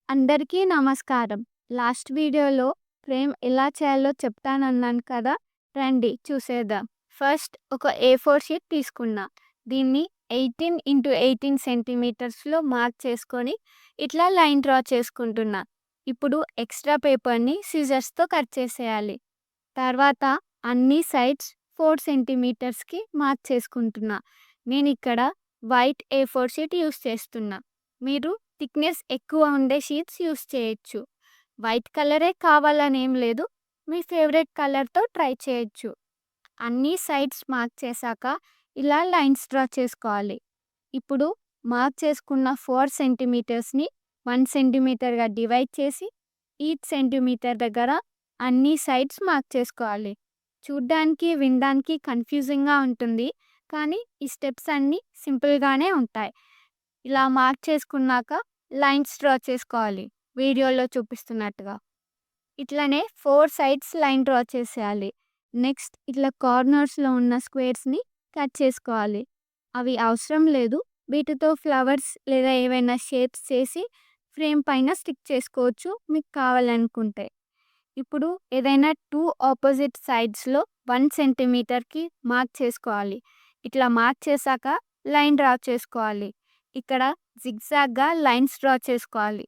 అందరికీ నమస్కారం. లాస్ట్ వీడియోలో ఫ్రేమ్ ఎలా చేయాలో చెప్తానన్నాను కదా! రండి చూసేద్దాం. ఫస్ట్ ఒక A4 షీట్ తీసుకున్నా. దీన్ని 18x18 సెంటీమీటర్స్‌లో మార్క్ చేసుకొని ఇట్లా లైన్ డ్రా చేసుకుంటున్నా. ఇప్పుడు ఎక్స్‌ట్రా పేపర్‌ని సిజర్స్‌తో కట్ చేసేయాలి. తర్వాత అన్ని సైడ్స్ 4 సెంటీమీటర్స్‌కి మార్క్ చేసుకుంటున్నా. నేనిక్కడ వైట్ A4 షీట్ యూజ్ చేస్తున్నా. మీరు థిక్‌నెస్ ఎక్కువ ఉండే షీట్స్ యూజ్ చేయొచ్చు. వైట్ కలరే కావాలనేం లేదు. మీ ఫేవరెట్ కలర్‌తో ట్రై చేయొచ్చు. అన్ని సైడ్స్ మార్క్ చేశాక ఇలా లైన్స్ డ్రా చేసుకోవాలి. ఇప్పుడు మార్క్ చేసుకున్న 4 సెంటీమీటర్స్‌ని 1 సెంటీమీటర్‌గా డివైడ్ చేసి ఈచ్ సెంటీమీటర్ దగ్గర అన్ని సైడ్స్ మార్క్ చేసుకోవాలి. చూడ్డానికి, వినడానికి కన్‌ఫ్యూజింగ్‌గా ఉంటుంది. కానీ ఈ స్టెప్స్ అన్నీ సింపుల్‌గానే ఉంటాయి. ఇలా మార్క్ చేసుకున్నాక లైన్స్ డ్రా చేసుకోవాలి. వీడియోలో చూపిస్తున్నట్టుగా. ఇట్లనే 4 సైడ్స్ లైన్ డ్రా చేసేయాలి. నెక్స్ట్ ఇట్లా కార్నర్స్‌లో ఉన్న స్క్వేర్స్‌ని కట్ చేసుకోవాలి. అవి అవసరం లేదు. వీటితో ఫ్లవర్స్ లేదా ఏవైనా షేప్స్ చేసి ఫ్రేమ్ పైన స్టిక్ చేసుకోవచ్చు మీకు కావాలనుకుంటే. ఇప్పుడు ఏదైనా 2 ఆపోజిట్ సైడ్స్‌లో 1 సెంటీమీటర్‌కి మార్క్ చేసుకోవాలి. ఇట్లా మార్క్ చేశాక లైన్ డ్రా చేసుకోవాలి. ఇక్కడ జిగ్‌జాగ్‌గా లైన్స్ డ్రా చేసుకోవాలి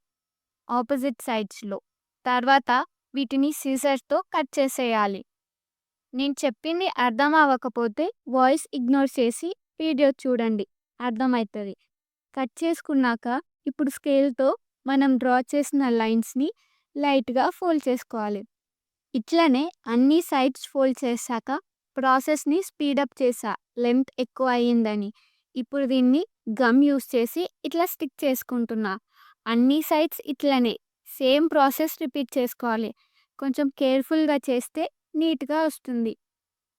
ఆపోజిట్ సైడ్స్‌లో. తర్వాత వీటిని సీజర్‌తో కట్ చేసేయాలి. నేను చెప్పింది అర్థం అవ్వకపోతే వాయిస్ ఇగ్నోర్ చేసి వీడియో చూడండి, అర్థమవుతుంది. కట్ చేసుకున్నాక ఇప్పుడు స్కేల్‌తో మనం డ్రా చేసిన లైన్స్‌ని లైట్‌గా ఫోల్డ్ చేసుకోవాలి. ఇట్లనే అన్ని సైడ్స్ ఫోల్డ్ చేశాక ప్రాసెస్‌ని స్పీడప్ చేశా లెంత్ ఎక్కువ అయ్యిందని. ఇప్పుడు దీన్ని గమ్ యూజ్ చేసి ఇట్లా స్టిక్ చేసుకుంటున్నా. అన్ని సైడ్స్ ఇట్లనే సేమ్ ప్రాసెస్ రిపీట్ చేసుకోవాలి. కొంచెం కేర్‌ఫుల్‌గా చేస్తే నీట్‌గా వస్తుంది.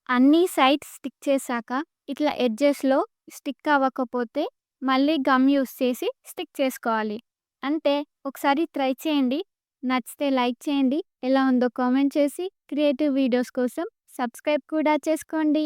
అన్ని సైడ్స్ స్టిక్ చేశాక ఇట్లా ఎడ్జెస్‌లో స్టిక్ అవ్వకపోతే మళ్ళీ గమ్ యూజ్ చేసి స్టిక్ చేసుకోవాలి. అంతే, ఒకసారి ట్రై చేయండి. నచ్చితే లైక్ చేయండి. ఎలా ఉందో కామెంట్ చేసి క్రియేటివ్ వీడియోస్ కోసం సబ్స్క్రైబ్ కూడా చేసుకోండి.